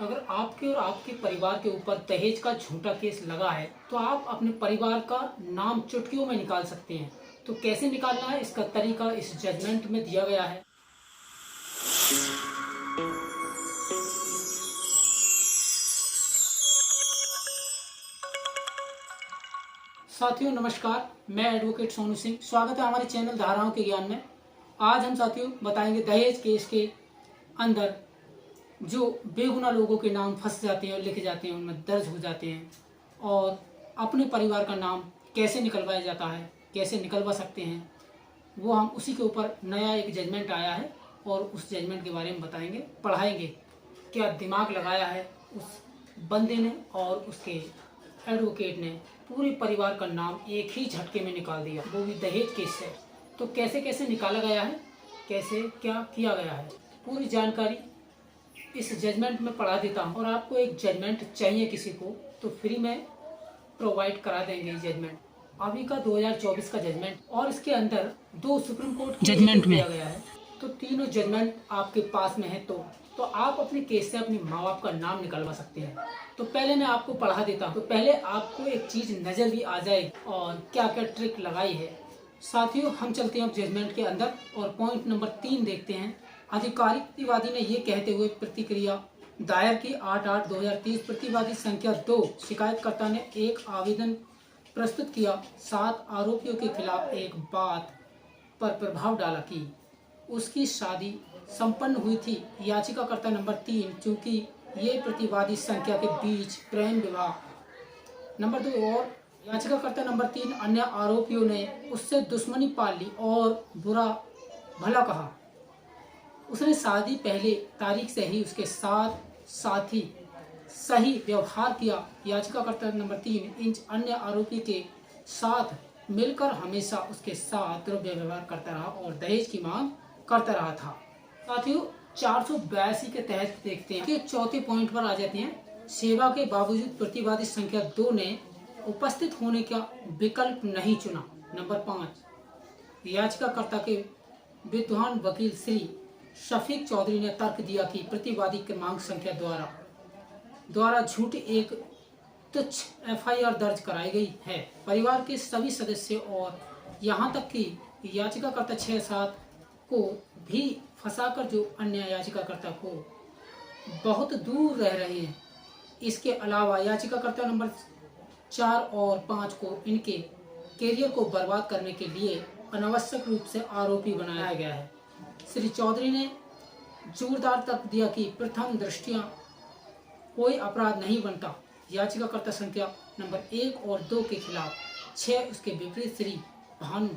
अगर आपके और आपके परिवार के ऊपर दहेज का झूठा केस लगा है तो आप अपने परिवार का नाम चुटकियों में निकाल सकते हैं। तो कैसे निकालना है, इसका तरीका इस जजमेंट में दिया गया है। साथियों नमस्कार, मैं एडवोकेट सोनू सिंह। स्वागत है हमारे चैनल धाराओं के ज्ञान में। आज हम साथियों बताएंगे दहेज केस के अंदर जो बेगुनाह लोगों के नाम फंस जाते हैं और लिखे जाते हैं, उनमें दर्ज हो जाते हैं, और अपने परिवार का नाम कैसे निकलवाया जाता है, कैसे निकलवा सकते हैं, वो हम उसी के ऊपर नया एक जजमेंट आया है और उस जजमेंट के बारे में बताएंगे, पढ़ाएंगे। क्या दिमाग लगाया है उस बंदे ने और उसके एडवोकेट ने, पूरे परिवार का नाम एक ही झटके में निकाल दिया, वो भी दहेज केस से। तो कैसे कैसे निकाला गया है, कैसे क्या किया गया है, पूरी जानकारी इस जजमेंट में पढ़ा देता हूँ। और आपको एक जजमेंट चाहिए किसी को तो फ्री में प्रोवाइड करा देंगे जजमेंट। अभी का 2024 का जजमेंट, और इसके अंदर 2 सुप्रीम कोर्ट जजमेंट में दिया गया है। तो तीनों जजमेंट आपके पास में है तो आप अपने केस से अपने माँ बाप का नाम निकलवा सकते हैं। तो पहले मैं आपको पढ़ा देता हूँ, तो पहले आपको एक चीज नजर भी आ जाएगी और क्या क्या ट्रिक लगाई है। साथियों हम चलते हैं अब जजमेंट के अंदर और पॉइंट नंबर 3 देखते हैं। आधिकारिक प्रतिवादी ने ये कहते हुए प्रतिक्रिया दायर की 8/8/2030। प्रतिवादी संख्या 2 शिकायतकर्ता ने एक आवेदन प्रस्तुत किया। 7 आरोपियों के खिलाफ एक बात पर प्रभाव डाला कि उसकी शादी संपन्न हुई थी। याचिकाकर्ता नंबर 3, चूंकि ये प्रतिवादी संख्या के बीच प्रेम विवाह। नंबर 2 और याचिकाकर्ता नंबर 3 अन्य आरोपियों ने उससे दुश्मनी पाल ली और बुरा भला कहा। उसने शादी पहले तारीख से ही उसके साथ ही सही व्यवहार किया। याचिकाकर्ता नंबर 3 इन अन्य आरोपी के साथ मिलकर हमेशा उसके साथ द्रव्य व्यवहार करता रहा और दहेज की मांग करता रहा था। साथियों 482 के तहत देखते हैं कि चौथे पॉइंट पर आ जाते हैं। सेवा के बावजूद प्रतिवादी संख्या 2 ने उपस्थित होने का विकल्प नहीं चुना। नंबर 5 याचिकाकर्ता के विद्वान वकील श्री शफीक चौधरी ने तर्क दिया कि प्रतिवादी क्रमांक संख्या द्वारा झूठी एक तुच्छ एफआईआर दर्ज कराई गई है। परिवार के सभी सदस्य और यहाँ तक कि याचिकाकर्ता 6-7 को भी फंसाकर जो अन्य याचिकाकर्ता को बहुत दूर रह रहे हैं। इसके अलावा याचिकाकर्ता नंबर 4 और 5 को इनके कैरियर को बर्बाद करने के लिए अनावश्यक रूप से आरोपी बनाया गया है। श्री चौधरी ने जोरदार तर्क दिया कि प्रथम दृष्टया कोई अपराध नहीं बनता। याचिकाकर्ता संख्या नंबर 1 और 2 के खिलाफ 6 उसके विपरीत श्री भानु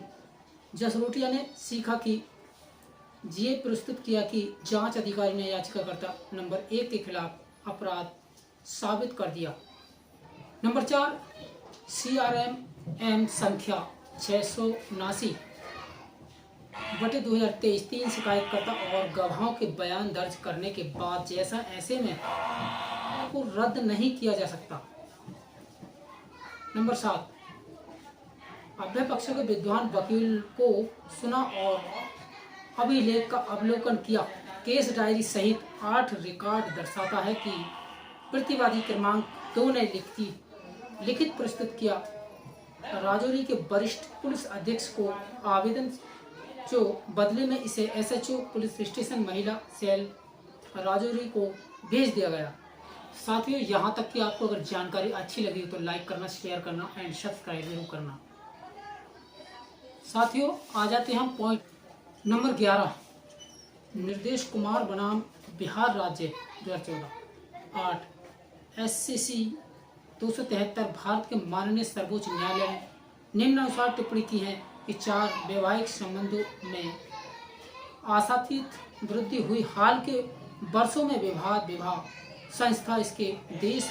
जसरोटिया ने सीखा कि ये प्रस्तुत किया कि जांच अधिकारी ने याचिकाकर्ता नंबर 1 के खिलाफ अपराध साबित कर दिया। नंबर 4 CRMM संख्या 679/2023 3 शिकायतकर्ता और गवाहों के बयान दर्ज करने के बाद जैसा ऐसे में को रद्द नहीं किया जा सकता। नंबर 7 अभ्य पक्ष के विद्वान वकील को सुना और अभिलेख का अवलोकन किया। केस डायरी सहित 8 रिकॉर्ड दर्शाता है कि प्रतिवादी क्रमांक 2 ने लिखित प्रस्तुत किया। राजौरी के वरिष्ठ पुलिस अधीक्षक को आवेदन जो बदले में इसे SHO पुलिस स्टेशन महिला सेल राजौरी को भेज दिया गया। साथियों यहाँ तक कि आपको अगर जानकारी अच्छी लगी तो लाइक करना, शेयर करना एंड सब्सक्राइब जरूर करना। साथियों आ जाते हैं हम पॉइंट नंबर 11। निर्देश कुमार बनाम बिहार राज्य 2014। 8 SCC 273 भारत के माननीय सर्वोच्च न्यायालय ने निम्नानुसार टिप्पणी की है कि 4 वैवाहिक संबंधों में आशातीत वृद्धि हुई। हाल के वर्षों में विवाह संस्था इस देश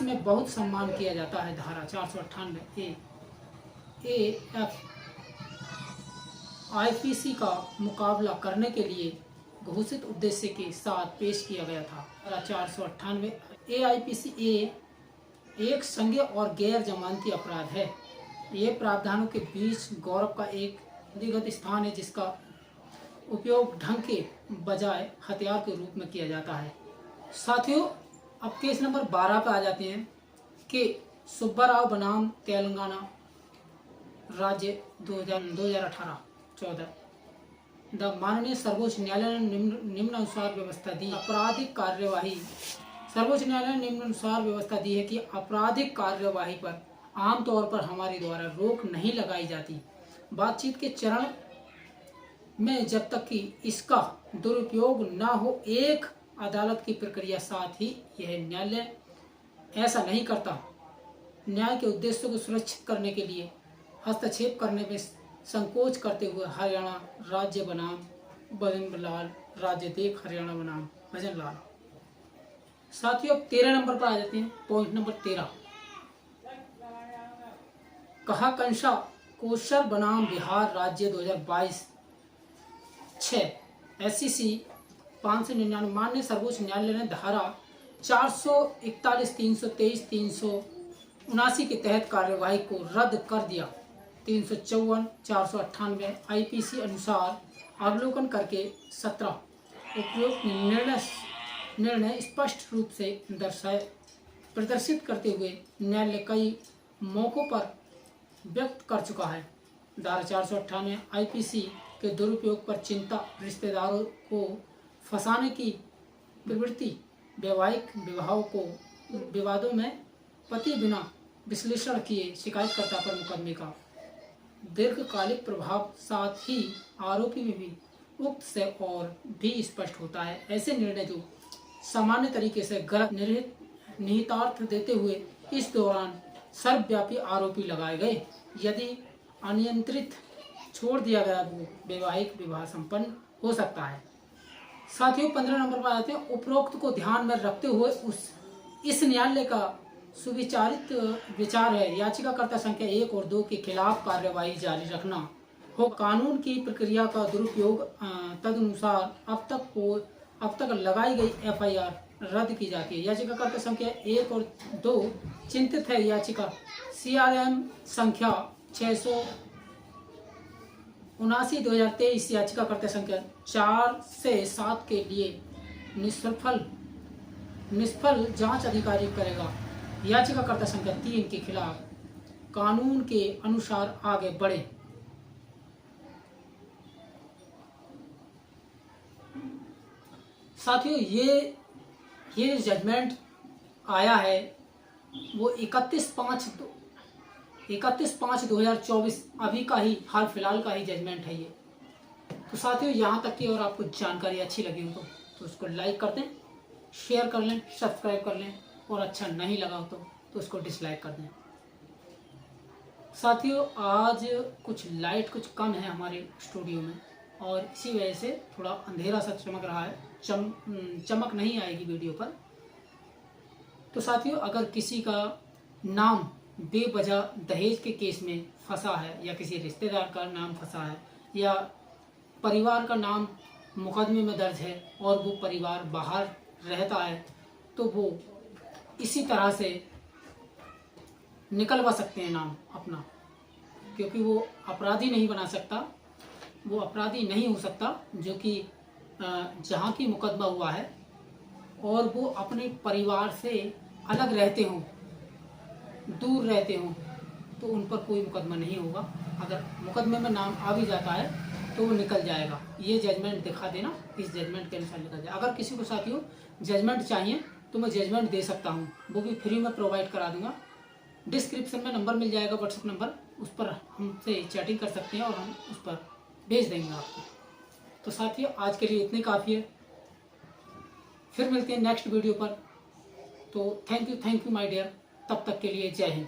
में बहुत सम्मान किया जाता है। धारा 498 AF IPC का मुकाबला करने के लिए घोषित उद्देश्य के साथ पेश किया गया था। धारा 498 AIPC एक संज्ञेय और गैर जमानती अपराध है। ये प्रावधानों के बीच गौरव का एक विधिगत स्थान है जिसका उपयोग ढंग के बजाय हथियार के रूप में किया जाता है। साथियों अब केस नंबर 12 पे आ जाते हैं कि सुब्बाराव बनाम तेलंगाना राज्य 2018-14। द माननीय सर्वोच्च न्यायालय ने निम्नानुसार व्यवस्था दी आपराधिक कार्यवाही। सर्वोच्च न्यायालय ने निम्नानुसार व्यवस्था दी है कि आपराधिक कार्यवाही पर आमतौर पर हमारे द्वारा रोक नहीं लगाई जाती। बातचीत के चरण में जब तक कि इसका दुरुपयोग न हो, एक अदालत की प्रक्रिया, साथ ही यह न्यायालय ऐसा नहीं करता। न्याय के उद्देश्यों को सुरक्षित करने के लिए हस्तक्षेप करने में संकोच करते हुए हरियाणा राज्य बनाम भजन लाल, राज्य देख हरियाणा बनाम भजन लाल। साथियों अब 13 नंबर पर आ जाते हैं। पॉइंट नंबर 13, कहा कंशा कोशर बनाम बिहार राज्य 2022-6 SCC 599। माननीय सर्वोच्च न्यायालय ने धारा 441, 323, 379 के तहत कार्यवाही को रद्द कर दिया। 354, 498 IPC अनुसार अवलोकन करके 17 उपयुक्त निर्णय स्पष्ट रूप से प्रदर्शित करते हुए न्यायालय कई मौकों पर व्यक्त कर चुका है। धारा 498 IPC के दुरुपयोग पर चिंता, रिश्तेदारों को फंसाने की प्रवृत्ति, वैवाहिक विवादों में पति बिना विश्लेषण किए शिकायतकर्ता पर मुकदमे का दीर्घकालिक प्रभाव, साथ ही आरोपी में भी उक्त से और भी स्पष्ट होता है। ऐसे निर्णय जो सामान्य तरीके से गलत निहितार्थ देते हुए इस दौरान सर्वव्यापी आरोपी लगाए गए। यदि अनियंत्रित छोड़ दिया गया वो वैवाहिक विवाह संपन्न हो सकता है। साथियों 15 नंबर पर आते हैं। उपरोक्त को ध्यान में रखते हुए इस न्यायालय का सुविचारित विचार है याचिकाकर्ता संख्या 1 और 2 के खिलाफ कार्यवाही जारी रखना हो। कानून की प्रक्रिया का दुरुपयोग तदनुसार अब तक लगाई गई FIR रद्द की जाती है। याचिकाकर्ता संख्या 1 और 2 चिंतित है। याचिका CRM संख्या 679/2023 याचिकाकर्ता संख्या 4 से 7 के लिए निष्फल जांच अधिकारी करेगा। याचिकाकर्ता संख्या 3 के खिलाफ कानून के अनुसार आगे बढ़े। साथियों ये जजमेंट आया है वो 31/5/2024 अभी का ही हाल फिलहाल का ही जजमेंट है ये। तो साथियों यहाँ तक की और आपको जानकारी अच्छी लगी हो तो उसको लाइक कर दें, शेयर कर लें, सब्सक्राइब कर लें, और अच्छा नहीं लगा हो तो उसको डिसलाइक कर दें। साथियों आज कुछ लाइट कुछ कम है हमारे स्टूडियो में और इसी वजह से थोड़ा अंधेरा सा चमक रहा है, चमक नहीं आएगी वीडियो पर। तो साथियों अगर किसी का नाम बेवजह दहेज के केस में फंसा है या किसी रिश्तेदार का नाम फंसा है या परिवार का नाम मुकदमे में दर्ज है और वो परिवार बाहर रहता है तो वो इसी तरह से निकलवा सकते हैं नाम अपना, क्योंकि वो अपराधी नहीं बना सकता, वो अपराधी नहीं हो सकता जो कि जहाँ की मुकदमा हुआ है और वो अपने परिवार से अलग रहते हों, दूर रहते हों, तो उन पर कोई मुकदमा नहीं होगा। अगर मुकदमे में नाम आ भी जाता है तो वो निकल जाएगा। ये जजमेंट दिखा देना, इस जजमेंट के अनुसार निकल जाए। अगर किसी को साथियों जजमेंट चाहिए तो मैं जजमेंट दे सकता हूँ, वो भी फ्री में प्रोवाइड करा दूंगा। डिस्क्रिप्शन में नंबर मिल जाएगा, व्हाट्सएप नंबर, उस पर हमसे चैटिंग कर सकते हैं और हम उस पर भेज देंगे आपको। तो साथियों आज के लिए इतने काफ़ी है, फिर मिलते हैं नेक्स्ट वीडियो पर। तो थैंक यू माय डियर, तब तक के लिए जय हिंद।